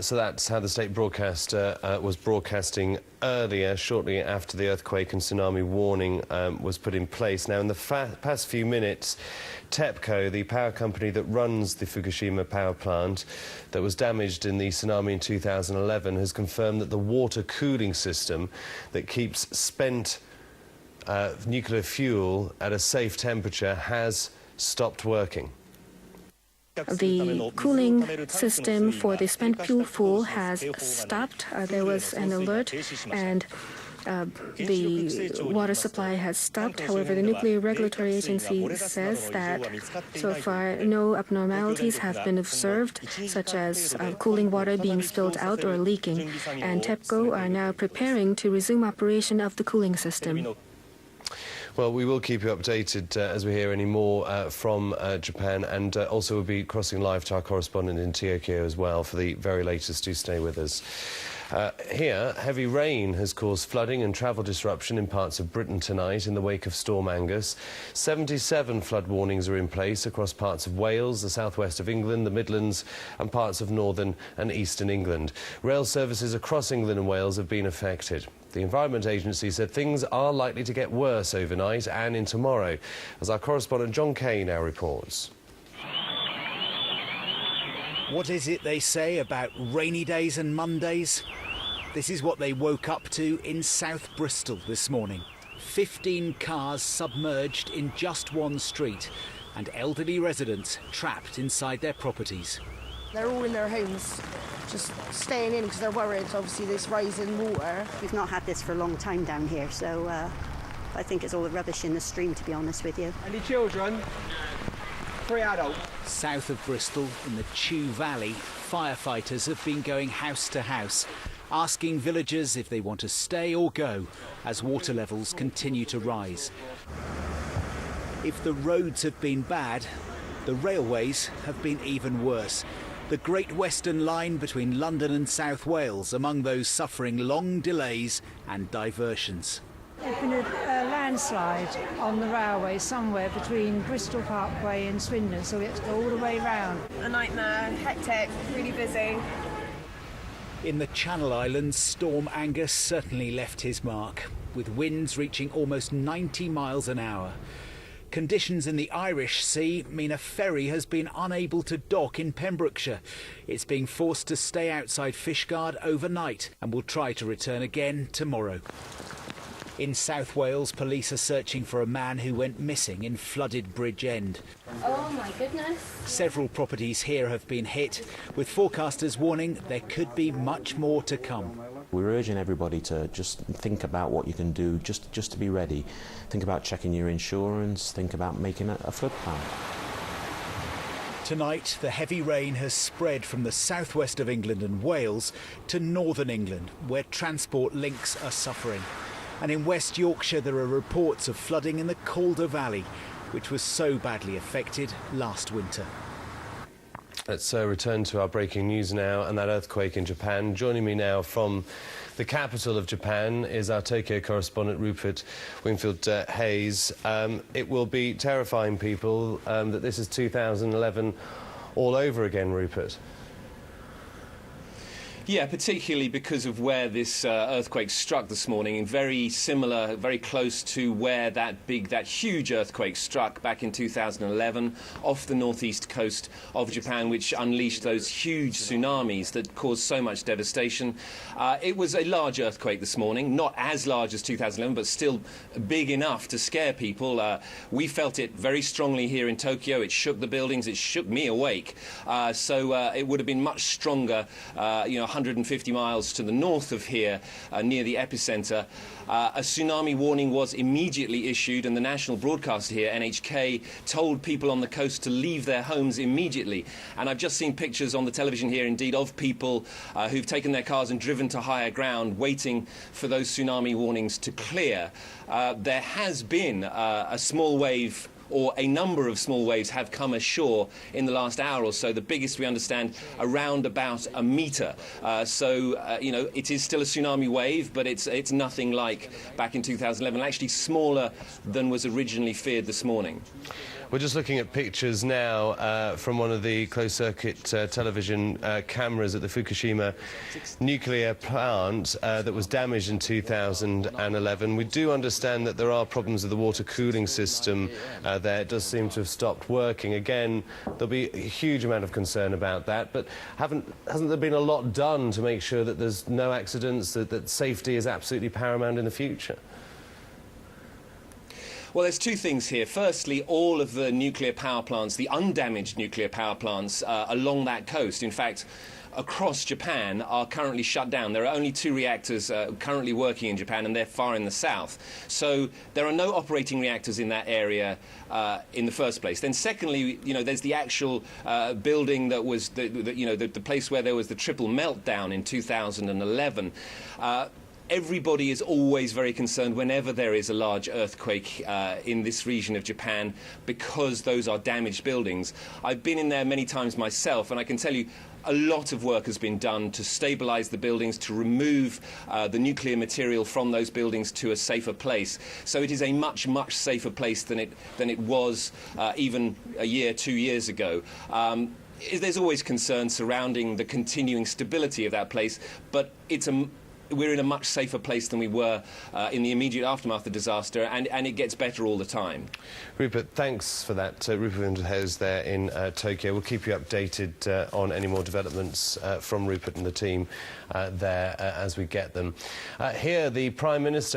So that's how the state broadcaster was broadcasting earlier, shortly after the earthquake and tsunami warning was put in place. Now, in the past few minutes, TEPCO, the power company that runs the Fukushima power plant that was damaged in the tsunami in 2011, has confirmed that the water cooling system that keeps spent nuclear fuel at a safe temperature has stopped working. The cooling system for the spent fuel has stopped. There was an alert, and the water supply has stopped. However, the Nuclear Regulatory Agency says that so far no abnormalities have been observed, such as cooling water being spilled out or leaking. And TEPCO are now preparing to resume operation of the cooling system. Well, we will keep you updated as we hear any more from Japan, and also we'll be crossing live to our correspondent in Tokyo as well for the very latest. Do stay with us. Here, heavy rain has caused flooding and travel disruption in parts of Britain tonight in the wake of Storm Angus. 77 flood warnings are in place across parts of Wales, the southwest of England, the Midlands and parts of northern and eastern England. Rail services across England and Wales have been affected. The Environment Agency said things are likely to get worse overnight and in tomorrow, as our correspondent John Kay now reports. What is it they say about rainy days and Mondays? This is what they woke up to in South Bristol this morning. 15 cars submerged in just one street, and elderly residents trapped inside their properties. They're all in their homes, just staying in because they're worried, obviously, this rise in water. We've not had this for a long time down here, so I think it's all the rubbish in the stream, to be honest with you. Any children? 3 adults. South of Bristol, in the Chew Valley, firefighters have been going house to house, asking villagers if they want to stay or go as water levels continue to rise. If the roads have been bad, the railways have been even worse. The Great Western Line between London and South Wales among those suffering long delays and diversions. There's been a landslide on the railway somewhere between Bristol Parkway and Swindon, so we have to go all the way round. A nightmare, hectic, really busy. In the Channel Islands, Storm Angus certainly left his mark, with winds reaching almost 90 miles an hour. Conditions in the Irish Sea mean a ferry has been unable to dock in Pembrokeshire. It's being forced to stay outside Fishguard overnight and will try to return again tomorrow. In South Wales, police are searching for a man who went missing in flooded Bridge End. Oh my goodness. Several properties here have been hit, with forecasters warning there could be much more to come. We're urging everybody to just think about what you can do, just to be ready. Think about checking your insurance, think about making a flood plan. Tonight, the heavy rain has spread from the southwest of England and Wales to northern England, where transport links are suffering. And in West Yorkshire, there are reports of flooding in the Calder Valley, which was so badly affected last winter. Let's return to our breaking news now, and that earthquake in Japan. Joining me now from the capital of Japan is our Tokyo correspondent, Rupert Wingfield-Hayes. It will be terrifying people that this is 2011 all over again, Rupert. Yeah, particularly because of where this earthquake struck this morning, and very similar, very close to where that huge earthquake struck back in 2011 off the northeast coast of Japan, which unleashed those huge tsunamis that caused so much devastation. It was a large earthquake this morning, not as large as 2011, but still big enough to scare people. We felt it very strongly here in Tokyo. It shook the buildings, it shook me awake. So it would have been much stronger, 150 miles to the north of here, near the epicenter. A tsunami warning was immediately issued, and the national broadcaster here, NHK, told people on the coast to leave their homes immediately. And I've just seen pictures on the television here, indeed, of people who've taken their cars and driven to higher ground, waiting for those tsunami warnings to clear. There has been a small wave, or a number of small waves have come ashore in the last hour or so. The biggest, we understand, around about a metre. It is still a tsunami wave, but it's nothing like back in 2011, actually smaller than was originally feared this morning. We're just looking at pictures now from one of the closed-circuit television cameras at the Fukushima nuclear plant that was damaged in 2011. We do understand that there are problems with the water cooling system there. It does seem to have stopped working. Again, there'll be a huge amount of concern about that, but hasn't there been a lot done to make sure that there's no accidents, that safety is absolutely paramount in the future? Well, there's two things here. Firstly, all of the nuclear power plants, the undamaged nuclear power plants along that coast, in fact, across Japan, are currently shut down. There are only 2 reactors currently working in Japan, and they're far in the south. So there are no operating reactors in that area in the first place. Then secondly, you know, there's the actual building that was, the place where there was the triple meltdown in 2011. Everybody is always very concerned whenever there is a large earthquake in this region of Japan, because those are damaged buildings. I've been in there many times myself, and I can tell you a lot of work has been done to stabilise the buildings, to remove the nuclear material from those buildings to a safer place. So it is a much, much safer place than it was even a year, 2 years ago. There's always concern surrounding the continuing stability of that place, but we're in a much safer place than we were in the immediate aftermath of the disaster, and it gets better all the time. Rupert, thanks for that. Rupert Winterhaus there in Tokyo. We'll keep you updated on any more developments from Rupert and the team there as we get them. Here, the Prime Minister